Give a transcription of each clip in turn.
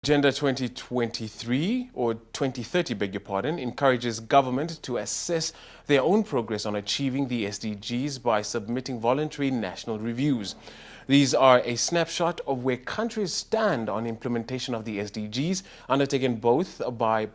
Agenda 2023 or 2030, beg your pardon, encourages government to assess their own progress on achieving the SDGs by submitting voluntary national reviews. These are a snapshot of where countries stand on implementation of the SDGs, undertaken both by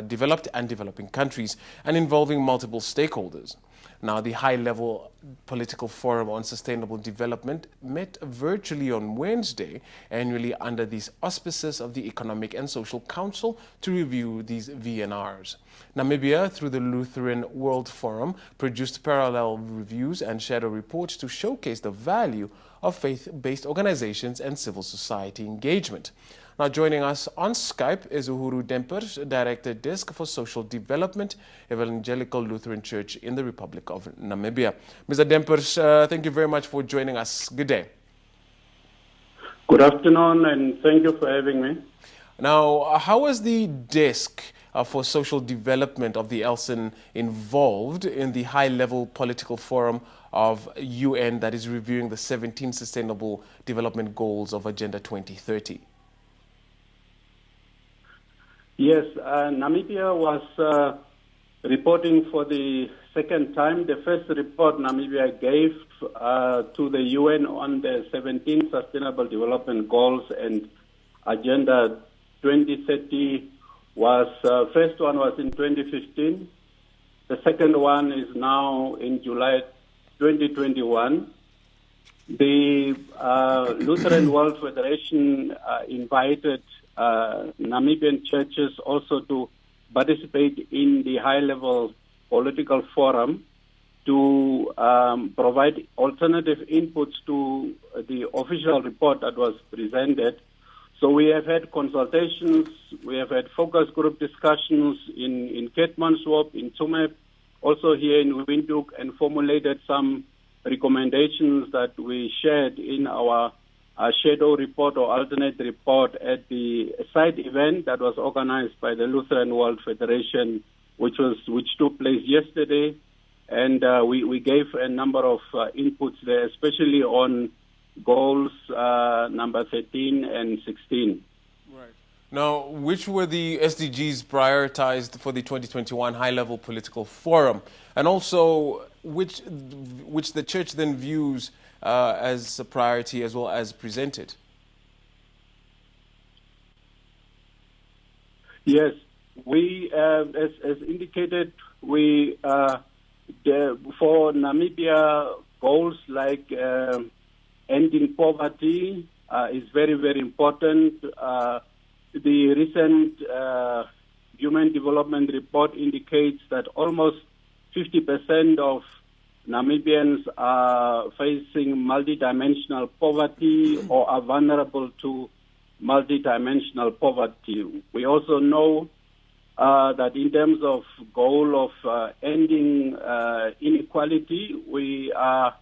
developed and developing countries and involving multiple stakeholders. Now, the high-level political forum on sustainable development met virtually on Wednesday, annually under the auspices of the Economic and Social Council, to review these VNRs. Namibia, through the Lutheran World Forum, produced parallel reviews and shadow reports to showcase the value of faith-based organizations and civil society engagement. Now, joining us on Skype is Uhuru Dempers, Director Desk for Social Development, Evangelical Lutheran Church in the Republic of Namibia. Mr. Dempers, thank you very much for joining us. Good day. Good afternoon, and thank you for having me. Now, how was the Desk for Social Development of the ELSIN involved in the high-level political forum of UN that is reviewing the 17 Sustainable Development Goals of Agenda 2030? Yes, Namibia was reporting for the second time. The first report Namibia gave to the UN on the 17 Sustainable Development Goals and Agenda 2030 was, first one was in 2015. The second one is now in July 2021. The Lutheran World Federation invited Namibian churches also to participate in the high-level political forum to provide alternative inputs to the official report that was presented. So we have had consultations, we have had focus group discussions in Keetmanshoop, in Tsumeb, also here in Windhoek, and formulated some recommendations that we shared in our shadow report or alternate report at the side event that was organized by the Lutheran World Federation, which took place yesterday. And we gave a number of inputs there, especially on goals number 13 and 16. Right. Now, which were the SDGs prioritized for the 2021 high-level political forum? And also, which the church then views as a priority as well as presented? Yes, we, as indicated, we for Namibia, goals like ending poverty is very, very important. The recent Human Development Report indicates that almost 50% of Namibians are facing multidimensional poverty or are vulnerable to multidimensional poverty. We also know that in terms of goal of ending inequality, we are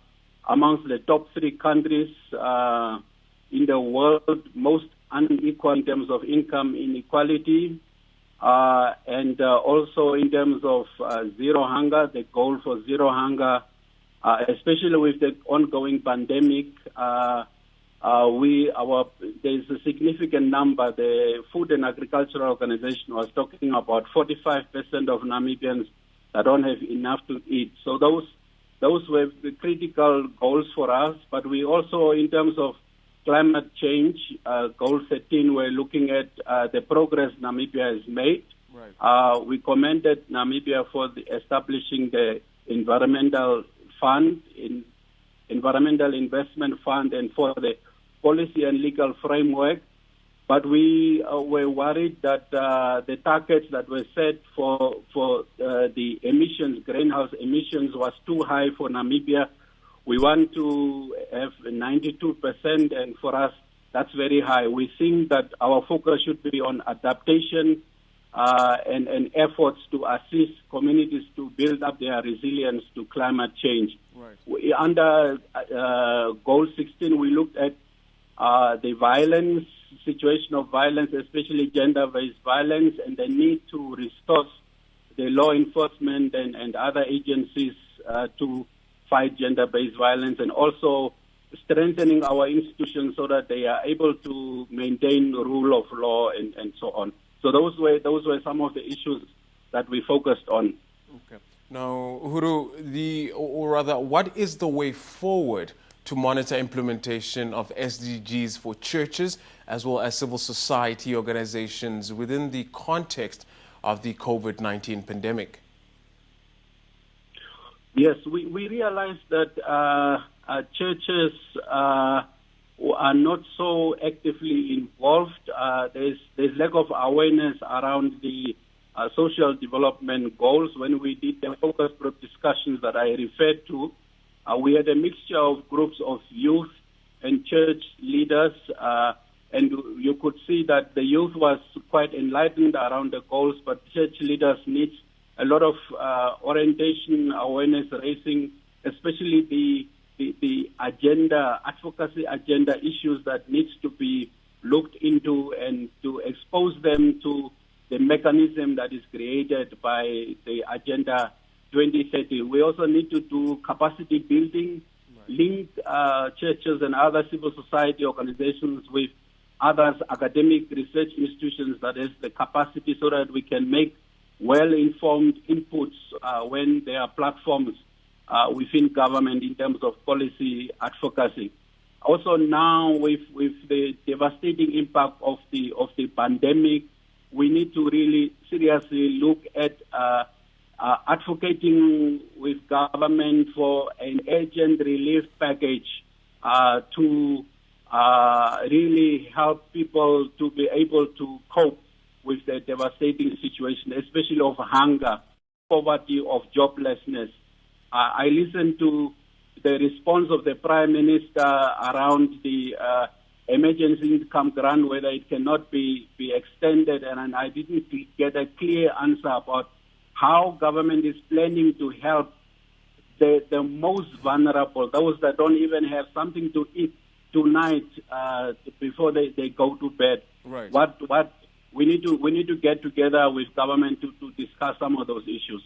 amongst the top 3 countries in the world most unequal in terms of income inequality. And also in terms of zero hunger, the goal for zero hunger, especially with the ongoing pandemic, there's a significant number. The Food and Agricultural Organization was talking about 45% of Namibians that don't have enough to eat. So those were the critical goals for us. But we also, in terms of climate change, goal 13, we're looking at the progress Namibia has made. Right. We commended Namibia for establishing the environmental fund, environmental investment fund, and for the policy and legal framework. But we were worried that the targets that were set for the emissions, greenhouse emissions, was too high for Namibia. We want to have 92%, and for us, that's very high. We think that our focus should be on adaptation and efforts to assist communities to build up their resilience to climate change. Right. Under Goal 16, we looked at the violence, situation of violence, especially gender-based violence, and the need to restore the law enforcement and other agencies to fight gender-based violence, and also strengthening our institutions so that they are able to maintain the rule of law and so on. So those were some of the issues that we focused on. Okay. Now, Uhuru, or rather, what is the way forward to monitor implementation of SDGs for churches as well as civil society organizations within the context of the COVID-19 pandemic? Yes, we realized that churches are not so actively involved. There's lack of awareness around the social development goals. When we did the focus group discussions that I referred to, we had a mixture of groups of youth and church leaders, and you could see that the youth was quite enlightened around the goals, but church leaders need a lot of orientation, awareness raising, especially the agenda, advocacy agenda issues that needs to be looked into and to expose them to the mechanism that is created by the Agenda 2030. We also need to do capacity building, link churches and other civil society organizations with other academic research institutions that has the capacity so that we can make well-informed inputs when there are platforms within government in terms of policy advocacy. Also now with the devastating impact of the pandemic, we need to really seriously look at advocating with government for an urgent relief package to really help people to be able to cope with the devastating situation, especially of hunger, poverty, of joblessness. I listened to the response of the Prime Minister around the emergency income grant, whether it cannot be extended, and I didn't get a clear answer about how government is planning to help the most vulnerable, those that don't even have something to eat tonight before they go to bed. Right. What we need to get together with government to discuss some of those issues.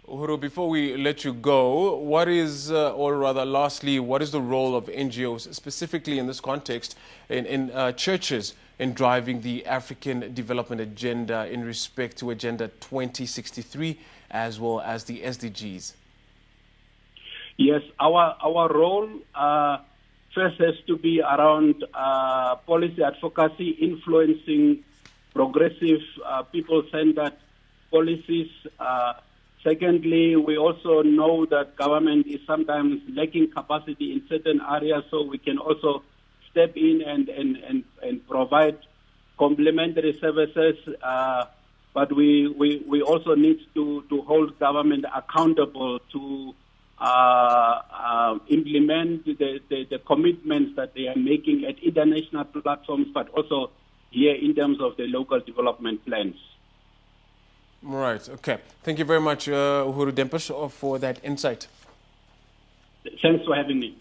Uhuru, before we let you go, what is, or rather lastly, what is the role of NGOs, specifically in this context, in churches, in driving the African development agenda in respect to Agenda 2063 as well as the SDGs? Yes, our role first has to be around policy advocacy, influencing progressive, people-centered policies. Secondly, we also know that government is sometimes lacking capacity in certain areas, so we can also step in and provide complementary services. But we also need to hold government accountable to implement the commitments that they are making at international platforms, but also here in terms of the local development plans. Right. Okay. Thank you very much, Uhuru Dempers, for that insight. Thanks for having me.